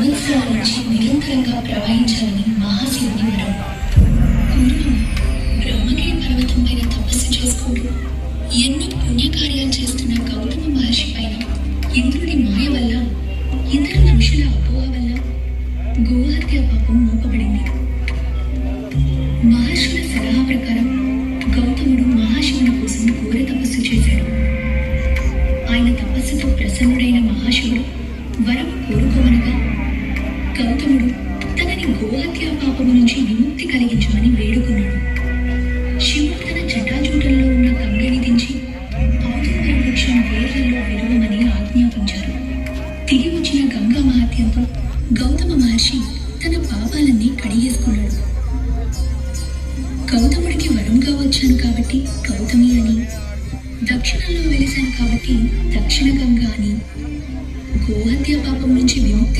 సంవత్సరాల నుంచి నిరంతరంగా ప్రవహించాలని మహాశివుని వరం. పూర్వం బ్రహ్మగిరి పర్వతం పైన తపస్సు చేసుకుంటూ ఎన్నో పుణ్యకార్యాలు చేస్తున్న గౌతమ మహర్షి పైన ఇంద్రుడి మాయ వల్ల, ఇతర ఋషుల అపోహ వల్ల గోహత్య పాపం మోపబడింది. మహర్షుల సలహా ప్రకారం గౌతముడు మహాశివుని కోసం ఘోర తపస్సు చేశాడు. ఆయన తపస్సుతో ప్రసన్నుడైన మహాశివుడు వరం కోరుకోవనగా గౌతముడు తనని గోహత్య పాపము నుంచి విముక్తి కలిగించమని వేడుకున్నాడు. శివుడు తన జటాజూటంలో ఉన్న గంగని దించి ఔదుంబర వృక్షం వేర్లలో విరవమని ఆజ్ఞాపించారు. తిరిగి వచ్చిన గంగా మహాత్యంతో గౌతమ మహర్షి తన పాపాలన్నీ కడిగేసుకున్నాడు. గౌతముడికి వరంగా వచ్చాను కాబట్టి గౌతమి అని, దక్షిణంలో వెలిశాను కాబట్టి దక్షిణ గంగా అని, గోహత్య పాపం నుంచి విముక్తి